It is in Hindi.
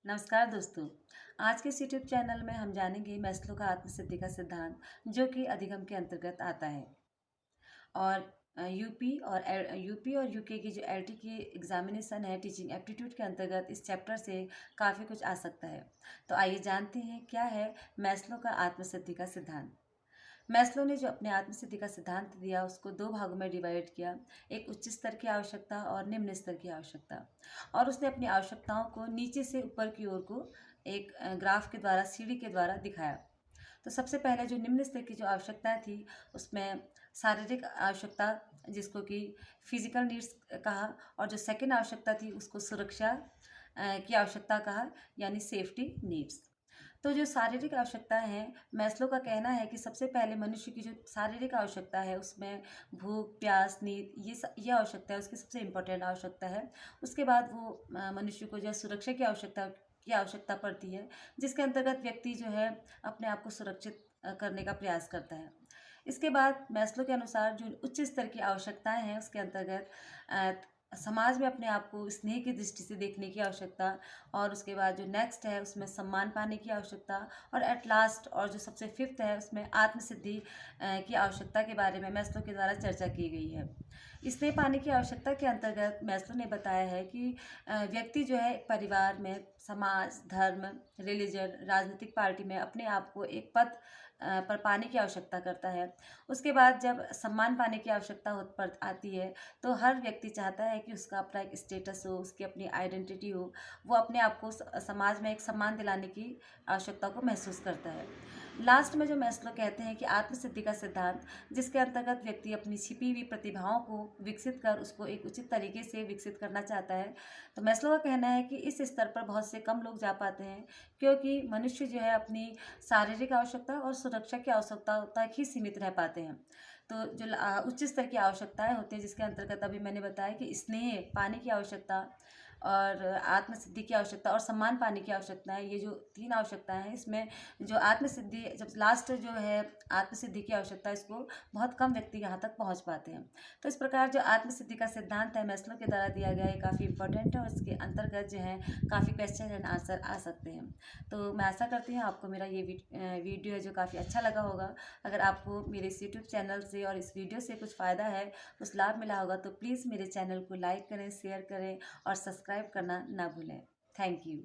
नमस्कार दोस्तों। आज के इस यूट्यूब चैनल में हम जानेंगे मैस्लो का आत्मसिद्धि का सिद्धांत, जो कि अधिगम के अंतर्गत आता है। और यूपी और यूके की जो एलटी की एग्जामिनेशन है टीचिंग एप्टीट्यूड के अंतर्गत इस चैप्टर से काफ़ी कुछ आ सकता है। तो आइए जानते हैं क्या है मैस्लो का आत्मसिद्धि का सिद्धांत। मैस्लो ने जो अपने आत्मसिद्धि का सिद्धांत दिया उसको दो भागों में डिवाइड किया, एक उच्च स्तर की आवश्यकता और निम्न स्तर की आवश्यकता। और उसने अपनी आवश्यकताओं को नीचे से ऊपर की ओर को एक ग्राफ के द्वारा सीढ़ी के द्वारा दिखाया। तो सबसे पहले जो निम्न स्तर की जो आवश्यकताएं थी उसमें शारीरिक आवश्यकता, जिसको कि फिजिकल नीड्स कहा, और जो सेकंड आवश्यकता थी उसको सुरक्षा की आवश्यकता कहा, यानी सेफ्टी नीड्स। तो जो शारीरिक आवश्यकताएं हैं, मैस्लो का कहना है कि सबसे पहले मनुष्य की जो शारीरिक आवश्यकता है उसमें भूख, प्यास, नींद, ये आवश्यकता है उसकी सबसे इम्पोर्टेंट आवश्यकता है। उसके बाद वो मनुष्य को जो है सुरक्षा की आवश्यकता पड़ती है, जिसके अंतर्गत व्यक्ति जो है अपने आप को सुरक्षित करने का प्रयास करता है। इसके बाद मैस्लो के अनुसार जो उच्च स्तर की आवश्यकताएं हैं उसके अंतर्गत समाज में अपने आप को स्नेह की दृष्टि से देखने की आवश्यकता, और उसके बाद जो नेक्स्ट है उसमें सम्मान पाने की आवश्यकता, और एट लास्ट और जो सबसे फिफ्थ है उसमें आत्मसिद्धि की आवश्यकता के बारे में मैस्लो के द्वारा चर्चा की गई है। स्नेह पाने की आवश्यकता के अंतर्गत मैस्लो ने बताया है कि व्यक्ति जो है परिवार में, समाज, धर्म, रिलीजन, राजनीतिक पार्टी में अपने आप को एक पद पर पाने की आवश्यकता करता है। उसके बाद जब सम्मान पाने की आवश्यकता पर आती है तो हर व्यक्ति चाहता है कि उसका अपना एक स्टेटस हो, उसकी अपनी आइडेंटिटी हो, वो अपने आप को समाज में एक सम्मान दिलाने की आवश्यकता को महसूस करता है। लास्ट में जो मैस्लो कहते हैं कि आत्मसिद्धि का सिद्धांत, जिसके अंतर्गत व्यक्ति अपनी छिपी हुई प्रतिभाओं को विकसित कर उसको एक उचित तरीके से विकसित करना चाहता है। तो मैस्लो का कहना है कि इस स्तर पर बहुत से कम लोग जा पाते हैं, क्योंकि मनुष्य जो है अपनी शारीरिक आवश्यकता और सुरक्षा की आवश्यकता तक ही सीमित रह पाते हैं। तो जो उच्च स्तर की आवश्यकताएं होती हैं, जिसके अंतर्गत अभी मैंने बताया कि स्नेह पाने की आवश्यकता और आत्मसिद्धि की आवश्यकता और सम्मान पाने की आवश्यकताएं, ये जो तीन आवश्यकताएं हैं, इसमें जो आत्मसिद्धि जब लास्ट जो है आत्मसिद्धि की आवश्यकता, इसको बहुत कम व्यक्ति यहाँ तक पहुँच पाते हैं। तो इस प्रकार जो आत्मसिद्धि का सिद्धांत है मैस्लो के द्वारा दिया गया है काफ़ी इंपॉर्टेंट है, और इसके अंतर्गत जो है काफ़ी क्वेश्चन एंड आंसर आ सकते हैं। तो मैं आशा करती हूँ आपको मेरा ये वीडियो है जो काफ़ी अच्छा लगा होगा। अगर आपको मेरे इस यूट्यूब चैनल से और इस वीडियो से कुछ फ़ायदा है, कुछ लाभ मिला होगा, तो प्लीज़ मेरे चैनल को लाइक करें, शेयर करें और सब्सक्राइब करना ना भूलें। Thank you.